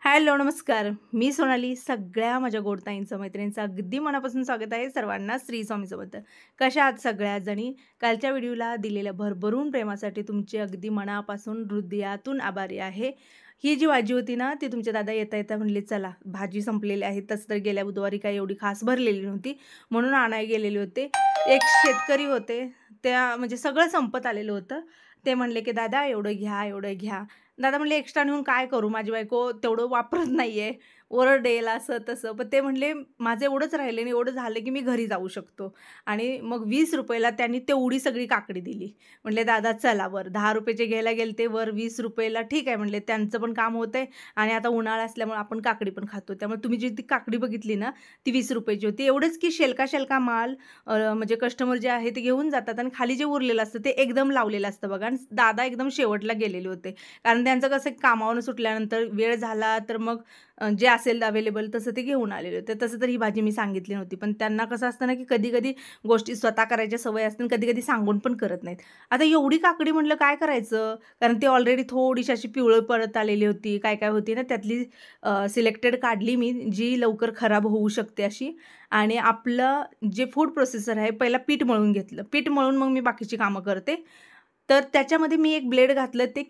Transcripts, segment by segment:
Hello नमस्कार, मी सोनाली. सगळ्या माझ्या गोडताईंचं मैत्रिणींचं अगदी मनापासून स्वागत आहे. सर्वांना श्री स्वामी समर्थ. कशा आहात सगळ्या जणी? कालच्या व्हिडिओला दिलेल्या भरभरून प्रेमासाठी तुमचे अगदी मनापासून हृदयातून आभारी आहे. ही जी भाजी होती ना, ती तुमचे दादा येता येता म्हणले चला भाजी संपलेली आहे. तसं तर गेल्या बुधवारी काही एवढी खास भरलेली नव्हती म्हणून आणायला गेलेले होते. एक शेतकरी होते, त्या म्हणजे सगळं संपत आलेलं होतं. ते म्हणले की दादा एवढं घ्या, एवढं घ्या. दादा म्हणले एक्स्ट्रा नेऊन काय करू, माझी बायको तेवढं वापरत नाहीये, ओरडेल असं तसं. पण ते म्हणले माझं एवढंच राहिले आणि एवढं झालं की मी घरी जाऊ शकतो. आणि मग 20 रुपयाला त्यांनी तेवढी सगळी काकडी दिली. म्हणले दादा चला, वर 10 रुपयाचे घ्यायला गेले ते, वर 20 रुपयाला ठीक आहे म्हणले, त्यांचं पण काम होतंय आणि आता उन्हाळा असल्यामुळे आपण काकडी पण खातो. त्यामुळे तुम्ही जी ती काकडी बघितली ना, ती 20 रुपयाची होती. एवढंच की शेलका शेलका माल म्हणजे कस्टमर जे आहे ते घेऊन जातात आणि खाली जे उरलेलं असतं ते एकदम लावलेलं असतं बघा. आणि दादा एकदम शेवटला गेलेले होते, कारण त्यांचं कसं कामावरून सुटल्यानंतर वेळ झाला तर मग जे असेल अवेलेबल तसं ते घेऊन आलेले होते. तसं तर ही भाजी मी सांगितली नव्हती, पण त्यांना कसं असतं ना की कधी कधी गोष्टी स्वतः करायच्या सवय असते, कधी कधी सांगून पण करत नाहीत. आता एवढी काकडी म्हटलं काय करायचं, कारण ती ऑलरेडी थोडीशी अशी पिवळं पडत आलेली होती. काय काय होती ना त्यातली सिलेक्टेड काढली मी, जी लवकर खराब होऊ शकते अशी. आणि आपलं जे फूड प्रोसेसर आहे, पहिला पीठ मळून घेतलं. पीठ मळून मग मी बाकीची कामं करते. तर त्याच्यामध्ये मी एक ब्लेड घातलं, ते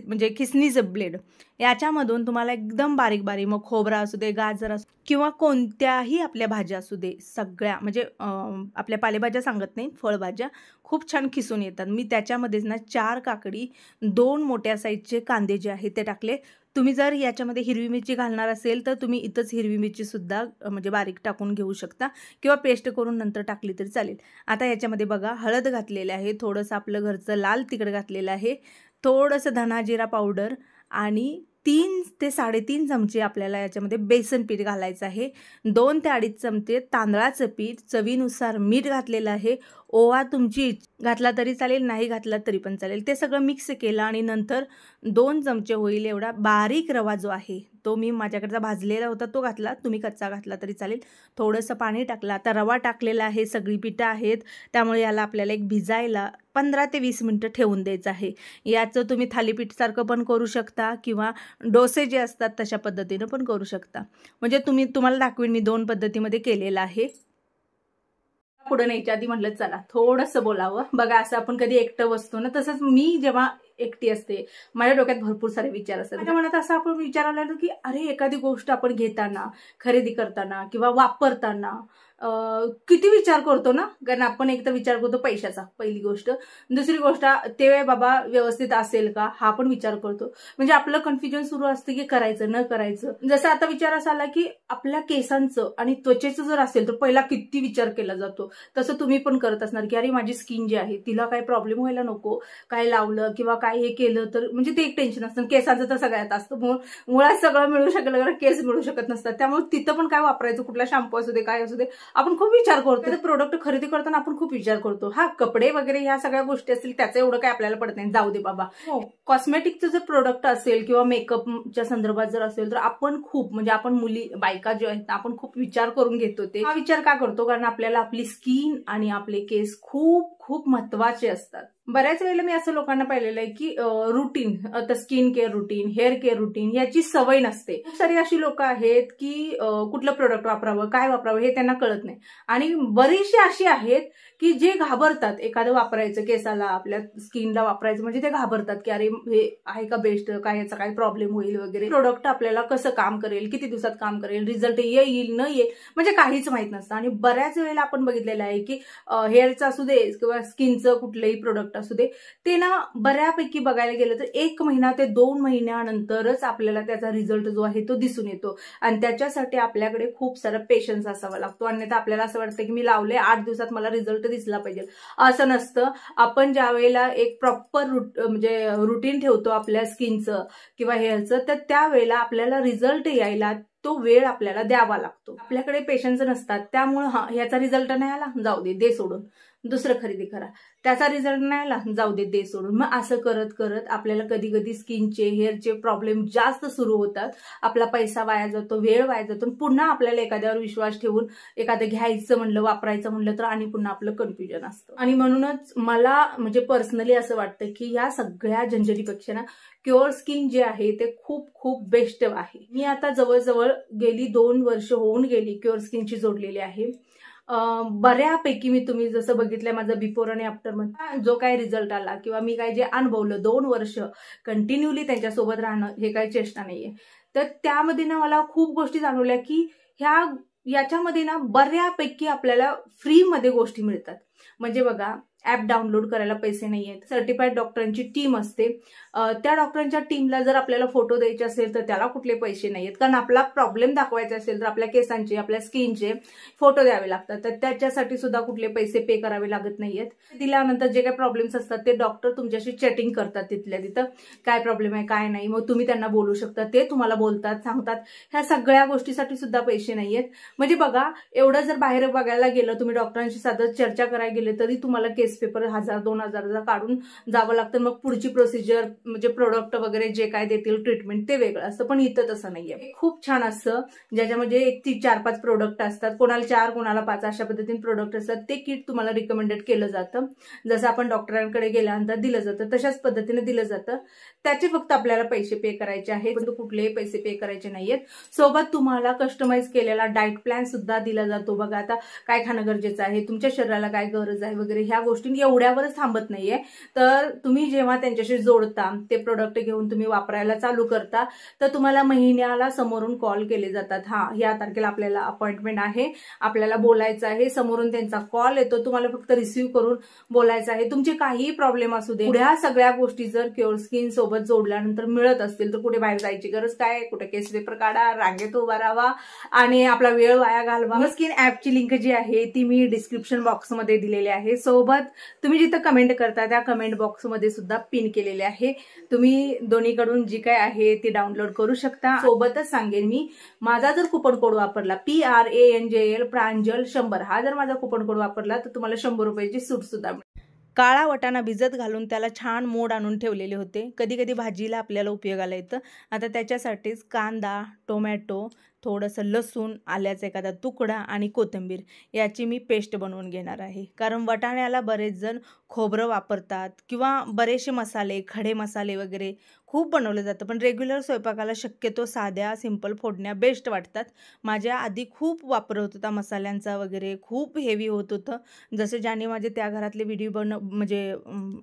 म्हणजे खिसणीचं ब्लेड. याच्यामधून तुम्हाला एकदम बारीक बारीक, मग खोबरा असू दे, गाजर असू किंवा कोणत्याही आपल्या भाज्या असू दे, सगळ्या म्हणजे आपल्या पालेभाज्या सांगत नाही, फळभाज्या खूप छान खिसून येतात. मी त्याच्यामध्येच ना 4 काकडी, 2 मोठ्या साईजचे कांदे जे आहेत ते टाकले. तुम्ही जर याच्यामध्ये हिरवी मिरची घालणार असेल तर तुम्ही इथंच हिरवी मिरचीसुद्धा म्हणजे बारीक टाकून घेऊ शकता किंवा पेस्ट करून नंतर टाकली तरी चालेल. आता याच्यामध्ये बघा हळद घातलेलं आहे, थोडंसं आपलं घरचं लाल तिखट घातलेलं आहे, थोडंसं धना जिरा पावडर आणि 3 ते 3.5 चमचे आपल्याला याच्यामध्ये बेसन पीठ घालायचं आहे. 2 ते 2.5 चमचे तांदळाचं पीठ, चवीनुसार मीठ घातलेलं आहे. ओवा तुमची घातला तरी चालेल, नाही घातला तरी पण चालेल. ते सगळं मिक्स केलं आणि नंतर 2 चमचे होईल एवढा बारीक रवा जो आहे तो मी माझ्याकडचा भाजलेला होता तो घातला, तुम्ही कच्चा घातला तरी चालेल. थोडंसं पाणी टाकलं. आता रवा टाकलेला आहे, सगळी पिठं आहेत, त्यामुळे याला आपल्याला एक भिजायला 15 ते 20 मिनटं ठेवून द्यायचं आहे. याचं तुम्ही थालीपीठसारखं पण करू शकता किंवा डोसे जे असतात तशा पद्धतीनं पण करू शकता. म्हणजे तुम्हाला दाखवीन मी 2 पद्धतीमध्ये केलेलं आहे. पुढे न्यायच्या आधी म्हटलं चला थोडंसं बोलावं. बघा असं आपण कधी एकटं बसतो ना, तसंच मी जेव्हा एकटी असते माझ्या डोक्यात भरपूर सारे विचार असतात. माझ्या मनात असं आपण विचार आला की अरे एखादी गोष्ट आपण घेताना, खरेदी करताना किंवा वापरताना किती विचार करतो ना. कारण आपण एक तर विचार करतो पैशाचा, पहिली गोष्ट. दुसरी गोष्ट ते बाबा व्यवस्थित असेल का हा पण विचार करतो. म्हणजे आपलं कन्फ्युजन सुरू असतं की करायचं न करायचं. जसं आता विचार असा आला की आपल्या केसांचं आणि त्वचेचं जर असेल तर पहिला किती विचार केला जातो. तसं तुम्ही पण करत असणार की अरे माझी स्किन जी आहे तिला काही प्रॉब्लेम व्हायला नको, काय लावलं किंवा काय हे केलं तर, म्हणजे ते एक टेन्शन असतं. केसांचं तर सगळ्यात असतं, मुळात सगळं मिळू शकलं कारण केस मिळू शकत नसतात. त्यामुळे तिथं पण काय वापरायचं, कुठला शॅम्पू असू दे काय असू दे, आपण खूप विचार करतो. प्रोडक्ट खरेदी करताना आपण खूप विचार करतो. हा कपडे वगैरे ह्या सगळ्या गोष्टी असतील त्याचं एवढं काय आपल्याला पडत नाही, जाऊ दे बाबा. कॉस्मेटिकचं जर प्रोडक्ट असेल किंवा मेकअपच्या संदर्भात जर असेल तर आपण खूप म्हणजे आपण मुली बायका जे आहेत आपण खूप विचार करून घेतो. ते हा विचार का करतो, कारण आपल्याला आपली स्किन आणि आपले केस खूप खूप महत्वाचे असतात. बऱ्याच वेळेला मी असं लोकांना पाहिलेलं आहे की रुटीन, आता skin care routine, hair care routine याची सवय नसते. खूप सारी अशी लोक आहेत की कुठलं प्रोडक्ट वापरावं, काय वापरावं हे त्यांना कळत नाही. आणि बरीचशी अशी आहेत की जे घाबरतात एखादं वापरायचं, केसाला आपल्या स्किनला वापरायचं म्हणजे ते घाबरतात की अरे हे आहे का बेस्ट, काय याचा काय प्रॉब्लेम होईल वगैरे, प्रोडक्ट आपल्याला कसं काम करेल, किती दिवसात काम करेल, रिझल्ट येईल न येईल म्हणजे काहीच माहित नसतं. आणि बऱ्याच वेळेला आपण बघितलेलं आहे की हेअरचं असू दे किंवा स्किनचं कुठलंही प्रोडक्ट असू दे, ते ना बऱ्यापैकी बघायला गेलं तर 1 महिना ते 2 महिन्यानंतरच आपल्याला त्याचा रिझल्ट जो आहे तो दिसून येतो. आणि त्याच्यासाठी आपल्याकडे खूप सारा पेशन्स असावा लागतो. अन्यथा आपल्याला असं वाटतं की मी लावले 8 दिवसात मला रिझल्ट दिसला पाहिजे, असं नसतं. आपण ज्या वेळेला एक प्रॉपर म्हणजे रुटीन ठेवतो आपल्या स्किनचं किंवा हेअरचं, तर त्यावेळेला आपल्याला रिझल्ट यायला तो वेळ आपल्याला द्यावा लागतो. आपल्याकडे पेशन्स नसतात, त्यामुळे हा ह्याचा रिझल्ट नाही आला जाऊ दे, दे सोडून, दुसरं खरेदी करा, त्याचा रिझल्ट नाही आला, जाऊ दे सोडून. मग असं करत करत आपल्याला कधी कधी स्किनचे हेअरचे प्रॉब्लेम जास्त सुरू होतात. आपला पैसा वाया जातो, वेळ वाया जातो, पुन्हा आपल्याला एखाद्यावर विश्वास ठेवून एखादं घ्यायचं म्हणलं, वापरायचं म्हणलं तर आणि पुन्हा आपलं कन्फ्युजन असतं. आणि म्हणूनच मला म्हणजे पर्सनली असं वाटतं की या सगळ्या झंझटीपेक्षा ना क्युअर स्किन जे आहे ते खूप खूप बेस्ट आहे. मी आता जवळजवळ गेली 2 वर्ष होऊन गेली क्युअर स्किनची जोडलेली आहे. बऱ्यापैकी मी तुम्ही जसं बघितलं माझा बिफोर आणि आफ्टर मध्ये जो काही रिझल्ट आला किंवा मी काय जे अनुभवलं 2 वर्ष कंटिन्युअली त्यांच्यासोबत राहणं हे काही चेष्टा नाहीये. तर त्यामध्ये ना मला खूप गोष्टी जाणवल्या की याच्यामध्ये ना बऱ्यापैकी आपल्याला फ्रीमध्ये गोष्टी मिळतात. म्हणजे बघा, ऍप डाउनलोड करायला पैसे नाही आहेत, सर्टिफाईड डॉक्टरांची टीम असते, त्या डॉक्टरांच्या टीमला जर आपल्याला फोटो द्यायचे असेल तर त्याला कुठले पैसे नाही आहेत, कारण आपला प्रॉब्लेम दाखवायचा असेल तर आपल्या केसांचे आपल्या स्किनचे फोटो द्यावे लागतात, तर त्याच्यासाठी सुद्धा कुठले पैसे पे करावे लागत नाहीयेत. दिल्यानंतर जे काही प्रॉब्लेम्स असतात ते डॉक्टर तुमच्याशी चॅटिंग करतात, तिथल्या तिथं काय प्रॉब्लेम आहे काय नाही, मग तुम्ही त्यांना बोलू शकता, ते तुम्हाला बोलतात, सांगतात. ह्या सगळ्या गोष्टीसाठी सुद्धा पैसे नाहीयेत. म्हणजे बघा, एवढं जर बाहेर बघायला गेलं, तुम्ही डॉक्टरांशी साधं चर्चा करायला गेले तरी तुम्हाला केस पेपर 1000-2000 काढून जावं लागतं. मग पुढची प्रोसिजर म्हणजे प्रोडक्ट वगैरे जे काय देतील ट्रीटमेंट ते वेगळं असतं. पण इथं तसं नाहीये. खूप छान असतं, ज्याच्यामध्ये 1-4-5 प्रोडक्ट असतात, कोणाला 4 कोणाला 5 अशा पद्धतीने प्रोडक्ट असतात. ते किट तुम्हाला रिकमेंडेड केलं जातं, जसं आपण डॉक्टरांकडे गेल्यानंतर दिलं जातं तशाच पद्धतीने दिलं जातं. त्याचे फक्त आपल्याला पैसे पे करायचे आहेत, पण कुठलेही पैसे पे करायचे नाहीयेत. सोबत तुम्हाला कस्टमाइज केलेला डाएट प्लॅन सुद्धा दिला जातो. बघा, आता काय खाणं गरजेचं आहे, तुमच्या शरीराला काय गरज आहे वगैरे, ह्या गोष्टी एवढ्यावरच थांबत नाहीये. तर तुम्ही जेव्हा त्यांच्याशी जोडता, ते प्रोडक्ट घेऊन तुम्ही वापरायला चालू करता, तर तुम्हाला महिन्याला समोरून कॉल केले जातात. या तारखेला आपल्याला अपॉइंटमेंट आहे, आपल्याला बोलायचं आहे. समोरून त्यांचा कॉल येतो, तुम्हाला फक्त रिसिव्ह करून बोलायचं आहे. तुमचे काहीही प्रॉब्लेम असू दे, पुढ्या सगळ्या गोष्टी जर क्युअर स्किन सोबत जोडल्यानंतर मिळत असतील तर कुठे बाहेर जायची गरज काय, कुठे केस पेपर काढा, रांगेत उभा राहावा आणि आपला वेळ वाया घालवा. स्किन ऍपची लिंक जी आहे ती मी डिस्क्रिप्शन बॉक्समध्ये दिलेली आहे. सोबत तुम्ही जिथं कमेंट करता त्या कमेंट बॉक्समध्ये सुद्धा पिन केलेले आहे. तुम्ही दोन्हीकडून जी काय आहे ती डाउनलोड करू शकता. सोबतच सांगेन मी, माझा जर कुपन कोड वापरला PRANJL प्रांजल 100, हा जर माझा कुपन कोड वापरला तर तुम्हाला 100 रुपयाची सूट सुद्धा मिळेल. काळा वाटाणा भिजत घालून त्याला छान मोड आणून ठेवलेले होते. कधी कधी भाजीला आपल्याला उपयोगाला येतं. आता त्याच्यासाठीच कांदा, टोमॅटो, थोडंसं लसूण, आल्याचा एखादा तुकडा आणि कोथिंबीर याची मी पेस्ट बनवून घेणार आहे. कारण वाटाण्याला बरेच जण खोबरं वापरतात किंवा बरेचसे मसाले, खडे मसाले वगैरे खूप बनवलं जातं, पण रेग्युलर स्वयंपाकाला शक्यतो साध्या सिंपल फोडण्या बेस्ट वाटतात. माझ्या आधी खूप वापर होत होता मसाल्यांचा वगैरे, खूप हेवी होत होतं. जसे ज्यांनी माझे त्या घरातले व्हिडिओ म्हणजे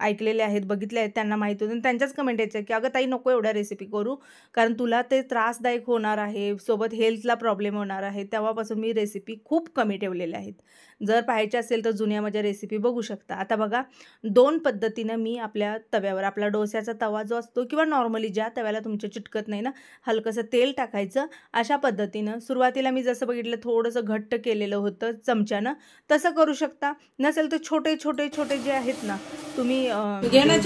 ऐकलेले आहेत, बघितले आहेत, त्यांना माहिती होतं. त्यांच्याच कमेंट यायचं की अगं ताई नको एवढ्या रेसिपी करू, कारण तुला ते त्रासदायक होणार आहे, सोबत हेल्थला प्रॉब्लेम होणार आहे. तेव्हापासून मी रेसिपी खूप कमी ठेवलेल्या आहेत. जर पाहायचे असेल तर जुन्या माझ्या रेसिपी बघू शकता. आता बघा, 2 पद्धतीनं मी आपल्या तव्यावर, आपला डोस्याचा तवा जो असतो किंवा नॉर्मली ज्या तव्याला तुमच्या चिटकत नाही ना, हलकंसं तेल टाकायचं. अशा पद्धतीनं सुरुवातीला मी जसं बघितलं थोडंसं घट्ट केलेलं होतं चमच्यानं, तसं करू शकता. नसेल तर छोटे छोटे छोटे जे आहेत ना, तुम्ही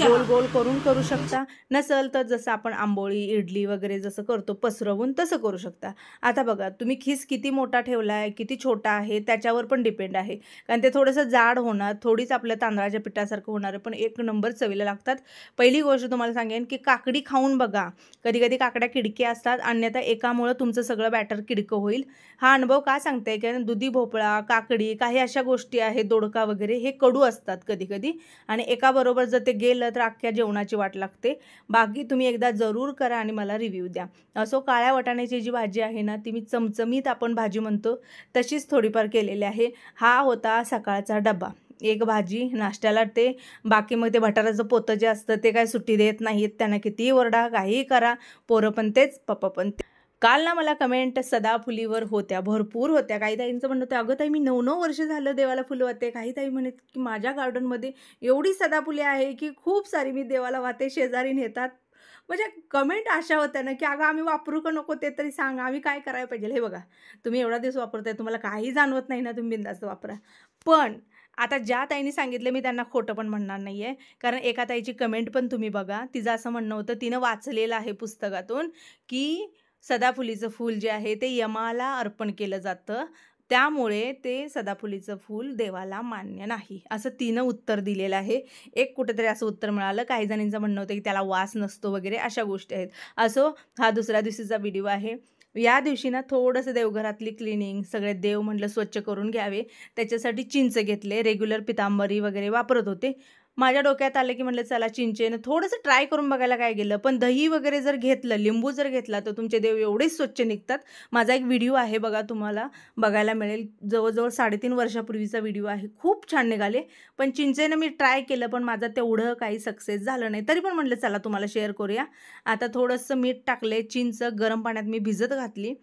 गोल गोल करून करू शकता. नसेल तर जसं आपण आंबोळी, इडली वगैरे जसं करतो पसरवून, तसं करू शकता. आता बघा, तुम्ही खीस किती मोठा ठेवला आहे, किती छोटा आहे त्याच्यावर पण डिपेंड आहे. कारण ते थोडंसं जाड होणार, थोडीच आपल्या तांदळाच्या पिठासारखं होणार, पण एक नंबर चवीला लागतात. पहिली गोष्ट तुम्हाला सांगेन की काकडी खाऊन बघा. कधी कधी काकड्या किडक्या असतात, अन्यथा एकामुळं तुमचं सगळं बॅटर किडकं होईल. हा अनुभव का सांगते, कारण दुधी भोपळा, काकडी, काही अशा गोष्टी आहेत, दोडका वगैरे, हे कडू असतात कधी कधी, आणि एकाबरोबर जर ते गेलं तर अख्ख्या जेवणाची वाट लागते. बाकी तुम्ही एकदा जरूर करा आणि मला रिव्ह्यू द्या. असो, काळ्या वाटाण्याची जी भाजी आहे ना, ती मी चमचमीत आपण भाजी म्हणतो तशीच थोडीफार केलेली आहे. हा होता सकाळचा डबा. एक भाजी नाश्त्याला, ते बाकी मग ते भटाराचं पोतं जे असतं ते काय सुट्टी देत नाहीत. त्यांना कितीही ओरडा, काहीही करा, पोरं पण तेच, पप्पा पण ते. काल ना मला कमेंट सदाफुलीवर होत्या, भरपूर होत्या. काही ताईंचं म्हणणं होतं, अगं ताई मी 9-9 वर्ष झालं देवाला फुलं वाहते. काही ताई म्हणत की माझ्या गार्डनमध्ये एवढी सदाफुले आहे की खूप सारी मी देवाला वाहते, शेजारी नेतात. म्हणजे कमेंट अशा होत्या ना की अगं आम्ही वापरू का नको ते तरी सांगा, आम्ही काय करायला पाहिजे. हे बघा, तुम्ही एवढा दिवस वापरताय, तुम्हाला काही जाणवत नाही ना, तुम्ही बिंदास्त वापरा. पण आता ज्या ताईंनी सांगितलं मी त्यांना खोटं पण म्हणणार नाही आहे. कारण एका ताईची कमेंट पण तुम्ही बघा, तिचं असं म्हणणं होतं, तिनं वाचलेलं आहे पुस्तकातून की सदाफुलीचं फूल जे आहे ते यमाला अर्पण केलं जातं. त्यामुळे ते सदाफुलीचं फूल देवाला मान्य नाही, असं तिनं उत्तर दिलेलं आहे. एक कुठेतरी असं उत्तर मिळालं. काही जणींचं म्हणणं होतं की त्याला वास नसतो वगैरे अशा गोष्टी आहेत. असो, हा दुसऱ्या दिवशीचा व्हिडिओ आहे. या दिवशी ना थोडंसं देवघरातली क्लिनिंग, सगळे देव म्हटलं स्वच्छ करून घ्यावे. त्याच्यासाठी चिंच घेतले. रेग्युलर पितांबरी वगैरे वापरत होते. माझ्या डोक्यात आलं की म्हटलं चला चिंचेनं थोडंसं ट्राय करून बघायला काय गेलं. पण दही वगैरे जर घेतलं, लिंबू जर घेतला तर तुमचे देव एवढेच स्वच्छ निघतात. माझा एक व्हिडिओ आहे बघा, तुम्हाला बघायला मिळेल. जवळ-जवळ 3.5 वर्षापूर्वीचा व्हिडिओ आहे. खूप छान निघाले. पण चिंचेनं मी ट्राय केलं, पण माझं तेवढं काही सक्सेस झालं नाही. तरी पण म्हटलं चला तुम्हाला शेअर करूया. आता थोडंसं मीठ टाकले, चिंच गरम पाण्यात मी भिजत घातली.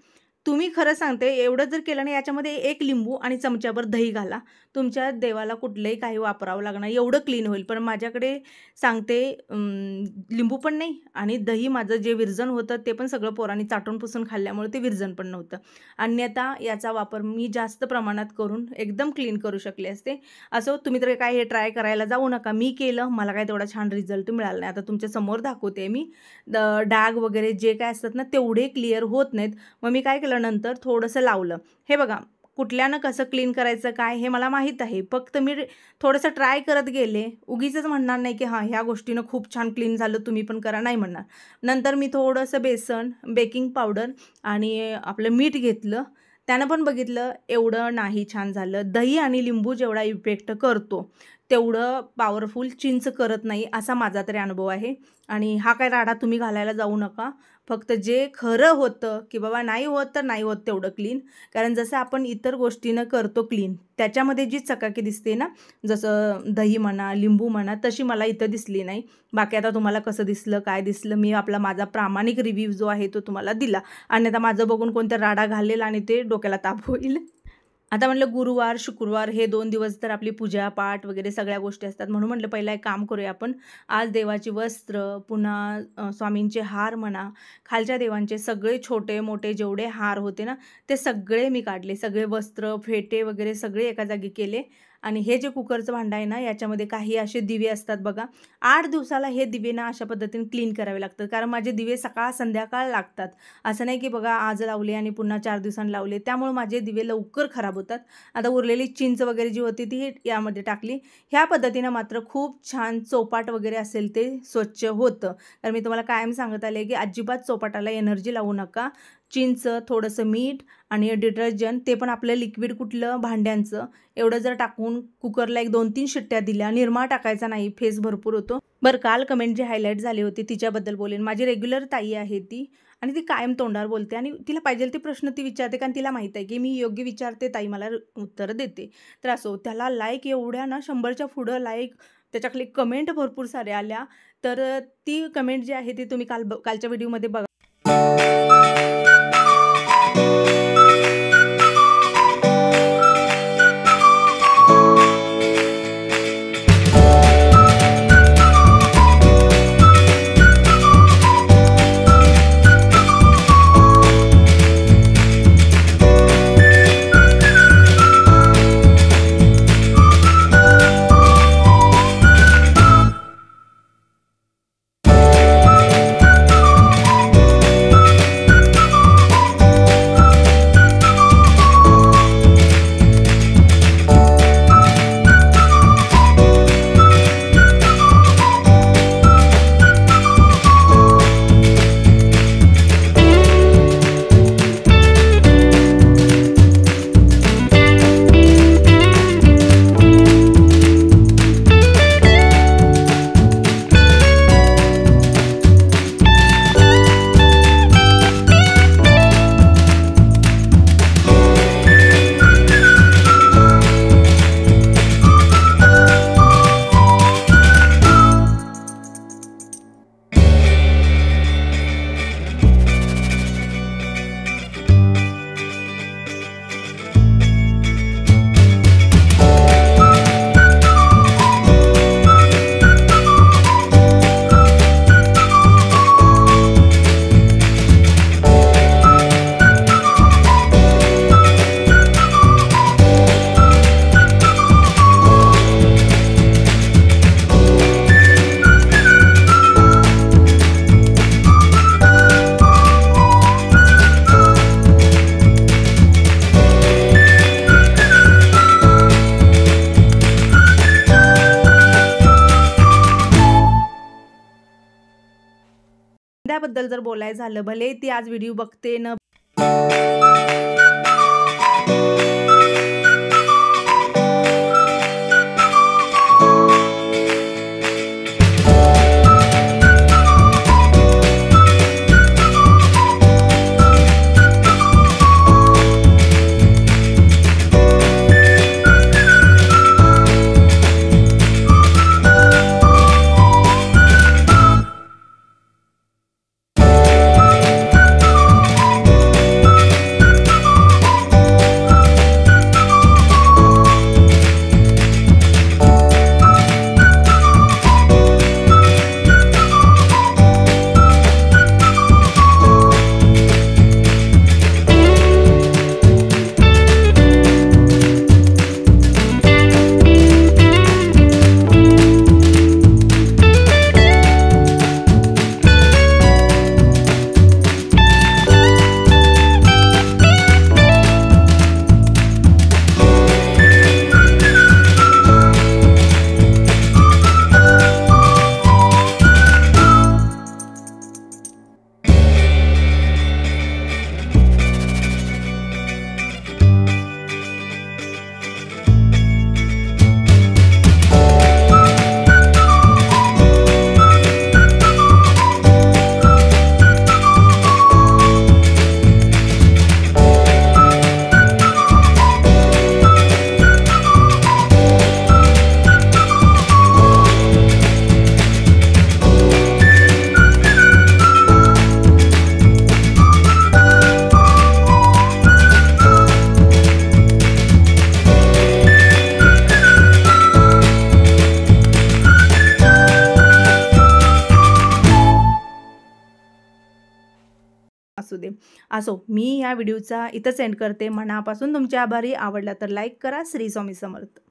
तुम्ही खरं सांगते एवढं जर केलं ना, याच्यामध्ये 1 लिंबू आणि चमच्याभर दही घाला. तुमच्या देवाला कुठलंही काही वापरावं लागणार, एवढं क्लीन होईल. पण माझ्याकडे सांगते लिंबू पण नाही आणि दही माझं जे विरजन होतं ते पण सगळं पोरांनी चाटून पुसून खाल्ल्यामुळे ते विरजन पण नव्हतं. अन्यथा याचा वापर मी जास्त प्रमाणात करून एकदम क्लीन करू शकले असते. असो, तुम्ही तर काय हे ट्राय करायला जाऊ नका. मी केलं, मला काय तेवढा छान रिझल्ट मिळाला नाही. आता तुमच्या समोर दाखवते मी. डाग वगैरे जे काय असतात ना तेवढे क्लिअर होत नाहीत. मग मी काय केलं, नंतर थोडंसं लावलं. हे बघा, कुठल्यानं कसं क्लीन करायचं काय हे मला माहीत आहे. फक्त मी थोडंसं ट्राय करत गेले. उगीचच म्हणणार नाही की हां, ह्या गोष्टीनं खूप छान क्लीन झालं, तुम्ही पण करा, नाही म्हणणार. नंतर मी थोडंसं बेसन, बेकिंग पावडर आणि आपलं मीठ घेतलं. त्यानं पण बघितलं एवढं नाही छान झालं. दही आणि लिंबू जेवढा इफेक्ट करतो तेवढं पॉवरफुल चिंच करत नाही, असा माझा तरी अनुभव आहे. आणि हा काय राडा तुम्ही घालायला जाऊ नका. फक्त जे खरं होतं की बाबा नाही होत तर नाही होत तेवढं क्लीन. कारण जसं आपण इतर गोष्टीनं करतो क्लीन, त्याच्यामध्ये जी चकाकी दिसते ना, जसं दही म्हणा, लिंबू म्हणा, तशी मला इथं दिसली नाही. बाकी आता तुम्हाला कसं दिसलं, काय दिसलं, मी माझा प्रामाणिक रिव्ह्यू जो आहे तो तुम्हाला दिला. अन्यथा माझं बघून कोणता राडा घालेल आणि ते डोक्याला ताप होईल. आता म्हटलं गुरुवार, शुक्रवार हे 2 दिवस तर आपली पूजा, पाठ वगैरे सगळ्या गोष्टी असतात. म्हणून म्हटलं पहिला एक काम करूया आपण. आज देवाची वस्त्र, पुन्हा स्वामींचे हार म्हणा, खालच्या देवांचे सगळे छोटे-मोठे जेवढे हार होते ना, ते सगळे मी काढले. सगळे वस्त्र, फेटे वगैरे सगळे एका जागी केले. आणि हे जे कुकरचं भांडं आहे ना, याच्यामध्ये काही असे दिवे असतात बघा. 8 दिवसाला हे दिवे ना अशा पद्धतीने क्लीन करावे लागतात. कारण माझे दिवे सकाळ, संध्याकाळ लागतात. असं नाही की बघा आज लावले आणि पुन्हा 4 दिवसांनी लावले. त्यामुळे माझे दिवे लवकर खराब होतात. आता उरलेली चिंच वगैरे जी होती ती यामध्ये टाकली. ह्या पद्धतीनं मात्र खूप छान चोपाट वगैरे असेल ते स्वच्छ होतं. तर मी तुम्हाला कायम सांगत आले की अजिबात चोपाटाला एनर्जी लावू नका. चिंच, थोडंसं मीठ आणि डिटर्जंट, ते पण आपलं लिक्विड कुठलं भांड्यांचं, एवढं जर टाकून कुकरला एक 2-3 शिट्ट्या दिल्या. निरमा टाकायचा नाही, फेस भरपूर होतो. बरं, काल कमेंट जी हायलाईट झाली होती तिच्याबद्दल बोलेन. माझी रेग्युलर ताई आहे ती आणि ती कायम तोंडावर बोलते आणि तिला पाहिजे ते प्रश्न ती विचारते, कारण तिला माहीत आहे की मी योग्य विचारते, ताई मला उत्तरं देते. तर असो, त्याला लाईक एवढ्या ना 100च्या पुढं लाईक, त्याच्याखाली कमेंट भरपूर साऱ्या आल्या. तर ती कमेंट जी आहे ती तुम्ही कालच्या व्हिडिओमध्ये बघा. सगळ्याबद्दल जर बोलायचं झालं, भले ती आज व्हिडिओ बघते न असू दे. असो, मी या व्हिडिओचा इथंच एंड करते. मनापासून तुमचे आभारी. आवडला तर लाईक करा. श्री स्वामी समर्थ.